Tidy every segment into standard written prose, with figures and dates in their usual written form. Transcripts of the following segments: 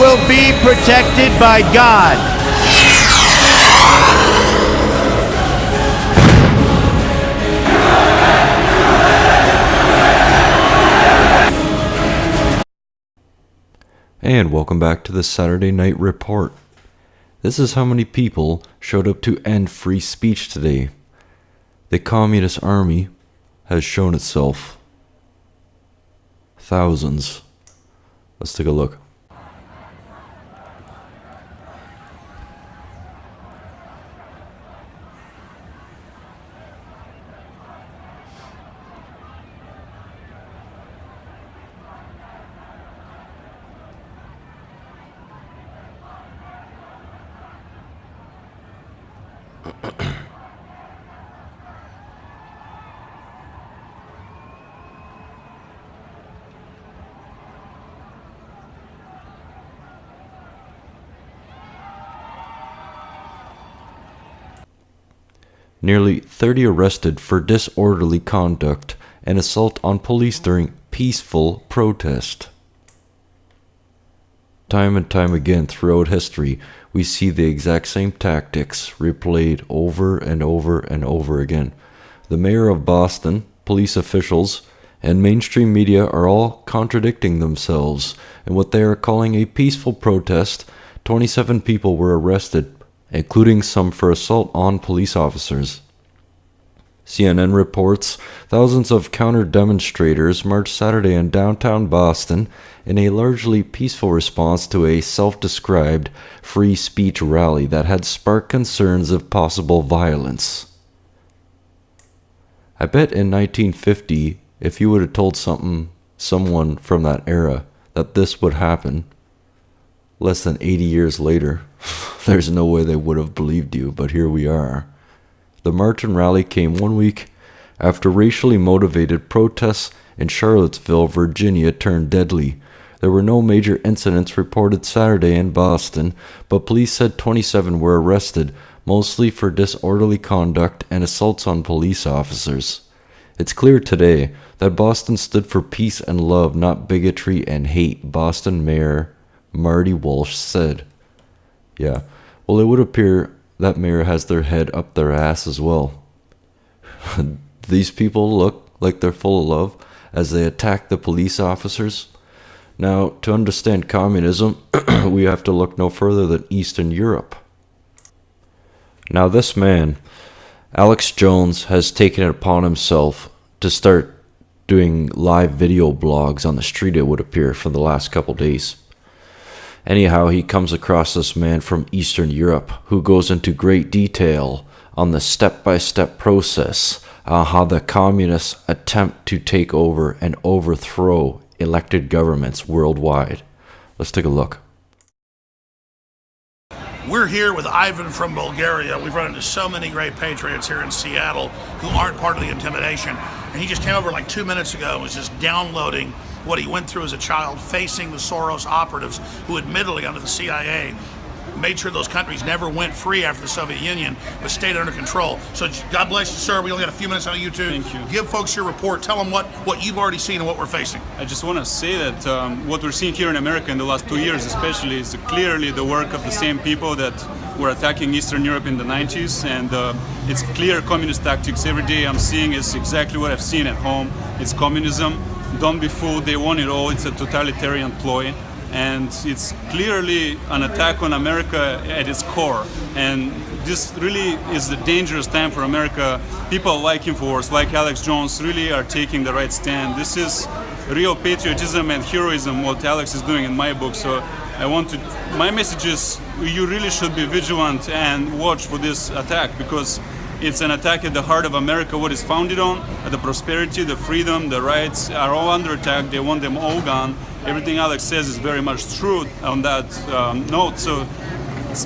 will be protected by God. And welcome back to the Saturday Night Report. This is how many people showed up to end free speech today. The Communist Army has shown itself. Thousands. Let's take a look. Nearly 30 arrested for disorderly conduct and assault on police during peaceful protest. Time and time again throughout history, we see the exact same tactics replayed over and over and over again. The mayor of Boston, police officials, and mainstream media are all contradicting themselves. In what they are calling a peaceful protest, 27 people were arrested, including some for assault on police officers. CNN reports thousands of counter-demonstrators marched Saturday in downtown Boston in a largely peaceful response to a self-described free speech rally that had sparked concerns of possible violence. I bet in 1950, if you would have told someone from that era that this would happen, less than 80 years later, there's no way they would have believed you, but here we are. The march and rally came 1 week after racially motivated protests in Charlottesville, Virginia turned deadly. There were no major incidents reported Saturday in Boston, but police said 27 were arrested, mostly for disorderly conduct and assaults on police officers. It's clear today that Boston stood for peace and love, not bigotry and hate, Boston Mayor Marty Walsh said. Yeah, well, it would appear that mayor has their head up their ass as well. These people look like they're full of love as they attack the police officers. Now, to understand communism, we have to look no further than Eastern Europe. Now, this man, Alex Jones, has taken it upon himself to start doing live video blogs on the street, it would appear, for the last couple days. Anyhow, he comes across this man from Eastern Europe who goes into great detail on the step-by-step process on how the communists attempt to take over and overthrow elected governments worldwide. Let's take a look. We're here with Ivan from Bulgaria. We've run into so many great patriots here in Seattle who aren't part of the intimidation. And he just came over like 2 minutes ago and was just downloading what he went through as a child facing the Soros operatives who admittedly under the CIA made sure those countries never went free after the Soviet Union, but stayed under control. So God bless you, sir. We only got a few minutes on YouTube. Thank you. Give folks your report. Tell them what you've already seen and what we're facing. I just want to say that what we're seeing here in America in the last 2 years especially is clearly the work of the same people that were attacking Eastern Europe in the 90s, and it's clear communist tactics. Every day I'm seeing is exactly what I've seen at home. It's communism. Don't be fooled, they want it all. It's a totalitarian ploy, and it's clearly an attack on America at its core. And this really is the dangerous time for America. People like InfoWars, like Alex Jones, really are taking the right stand. This is real patriotism and heroism, what Alex is doing in my book. So my message is you really should be vigilant and watch for this attack, because it's an attack at the heart of America, what is founded on, the prosperity, the freedom, the rights are all under attack. They want them all gone. Everything Alex says is very much true on that note. So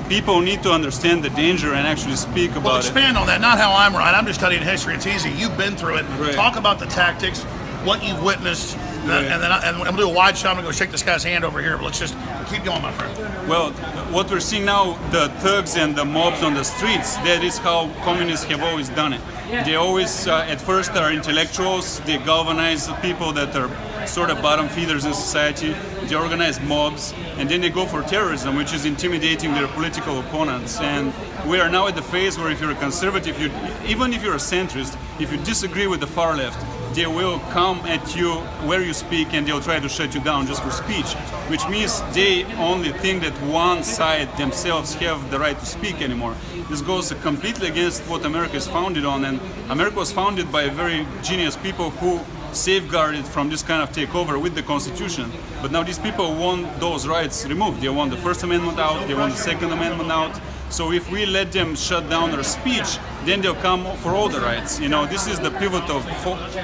people need to understand the danger and actually speak about Well, expand on that. Not how I'm right. I'm just studying history. It's easy. You've been through it. Right. Talk about the tactics, what you've witnessed, Right. and then I'm going to do a wide shot. I'm going to go shake this guy's hand over here, but let's just keep going, my friend. Well, what we're seeing now, the thugs and the mobs on the streets, that is how communists have always done it. They always, at first, are intellectuals. They galvanize the people that are sort of bottom feeders in society. they organize mobs, and then they go for terrorism, which is intimidating their political opponents. And we are now at the phase where if you're a conservative, even if you're a centrist, if you disagree with the far left, they will come at you where you speak and they'll try to shut you down just for speech, which means they only think that one side themselves have the right to speak anymore. This goes completely against what America is founded on, and America was founded by very genius people who safeguarded from this kind of takeover with the Constitution. But now these people want those rights removed. They want the First Amendment out, they want the Second Amendment out. So if we let them shut down their speech, then they'll come for all the rights. You know, this is the pivotal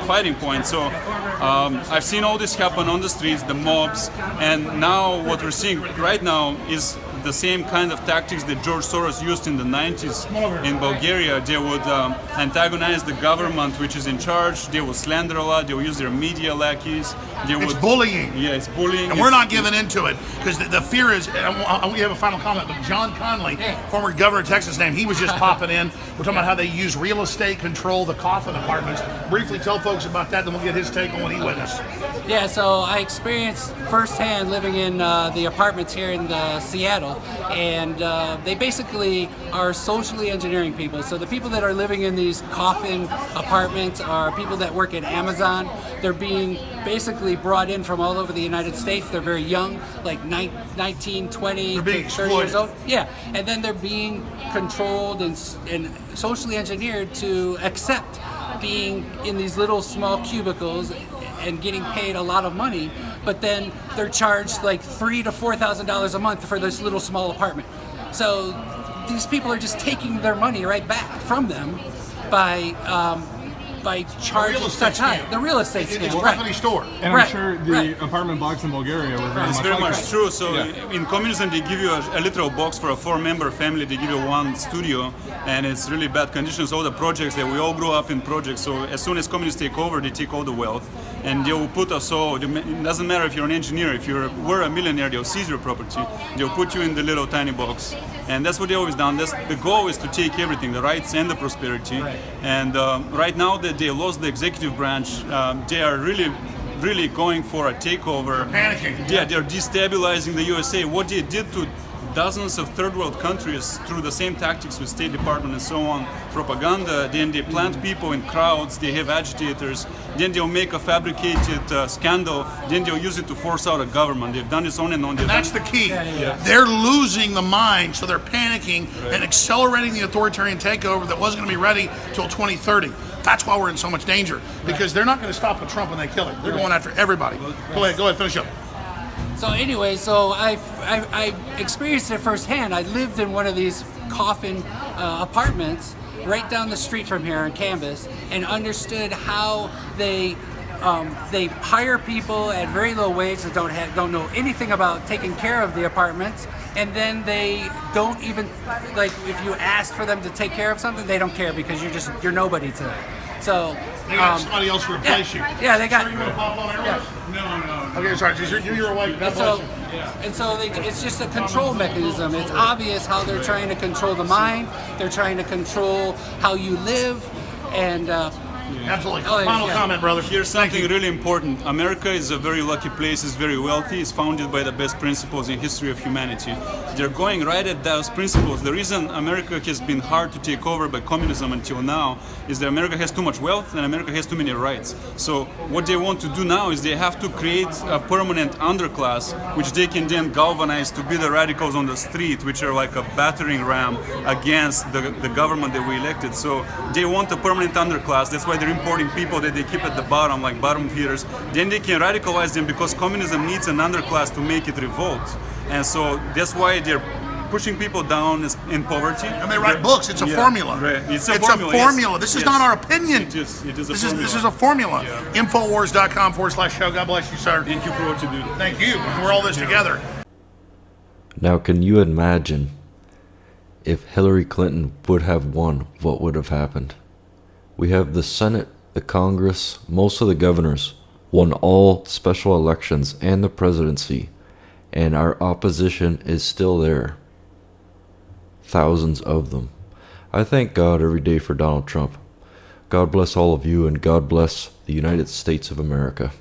fighting point. So I've seen all this happen on the streets, the mobs, and now what we're seeing right now is the same kind of tactics that George Soros used in the 90s in Bulgaria. They would antagonize the government which is in charge, they would slander a lot, they would use their media lackeys. It's bullying. Yeah, it's bullying. And we're not giving into it, because the fear is, and we have a final comment, but John Conley, former governor of Texas name, he was just popping in. We're talking about how they use real estate control the coffin apartments. Briefly tell folks about that, then we'll get his take on what he witnessed. Yeah, so I experienced firsthand living in the apartments here in Seattle, and they basically are socially engineering people. So the people that are living in these coffin apartments are people that work at Amazon. They're being basically brought in from all over the United States. They're very young, like 19, 20, They're being 30 years exploited. old. Yeah, and then they're being controlled and socially engineered to accept being in these little small cubicles and getting paid a lot of money, but then they're charged like $3,000 to $4,000 a month for this little small apartment. So these people are just taking their money right back from them by charging estate such high. scam. The real estate It's scam, a right? company store. And Right, I'm sure the right. apartment blocks in Bulgaria were very It's much very like much that. true. So Yeah. in communism, they give you a literal box for a 4-member family. They give you one studio, and it's really bad conditions. All the projects that we all grew up in projects. So as soon as communists take over, they take all the wealth, and they will put us all. It doesn't matter if you're an engineer, if were a millionaire, they'll seize your property. They'll put you in the little tiny box, and that's what they always done. That's the goal, is to take everything, the rights and the prosperity. And right now that they lost the executive branch, they are really going for a takeover. Panicking. Yeah, they're destabilizing the USA. What they did to dozens of third world countries through the same tactics with State Department and so on, propaganda, then they plant people in crowds, they have agitators, then they'll make a fabricated scandal, then they'll use it to force out a government. They've done this on and on. That's the key. They're losing the mind, so they're panicking and accelerating the authoritarian takeover that wasn't going to be ready till 2030. That's why we're in so much danger, because they're not going to stop with Trump when they kill him. They're going after everybody. Go ahead, finish up. So anyway, so I experienced it firsthand. I lived in one of these coffin apartments right down the street from here in Canvas, and understood how they hire people at very low wage that don't know anything about taking care of the apartments, and then they don't even, like, if you ask for them to take care of something, they don't care because you're nobody to them. So They got somebody else to replace you. yeah, they got. Sure you want to pop on airways? No. Okay, sorry. You're awake. God And bless so, you. it's just a control mechanism. It's obvious how they're trying to control the mind. They're trying to control how you live, and Absolutely. Oh, yeah, Final yeah. comment, brother. Here's something really important. America is a very lucky place, it's very wealthy, it's founded by the best principles in history of humanity. They're going right at those principles. The reason America has been hard to take over by communism until now is that America has too much wealth and America has too many rights. So what they want to do now is they have to create a permanent underclass, which they can then galvanize to be the radicals on the street, which are like a battering ram against the government that we elected. So they want a permanent underclass. That's why they're importing people that they keep at the bottom, like bottom feeders. Then they can radicalize them, because communism needs an underclass to make it revolt. And so that's why they're pushing people down in poverty. And they write books. It's a formula. Right. It's a formula. yes. This is Yes. not our opinion. It is a This formula. is a formula. Yeah. Infowars.com/show. God bless you, sir. Thank you for what you do. Thank you. We're all this together. Now, can you imagine if Hillary Clinton would have won, what would have happened? We have the Senate, the Congress, most of the governors won all special elections and the presidency, and our opposition is still there. Thousands of them. I thank God every day for Donald Trump. God bless all of you, and God bless the United States of America.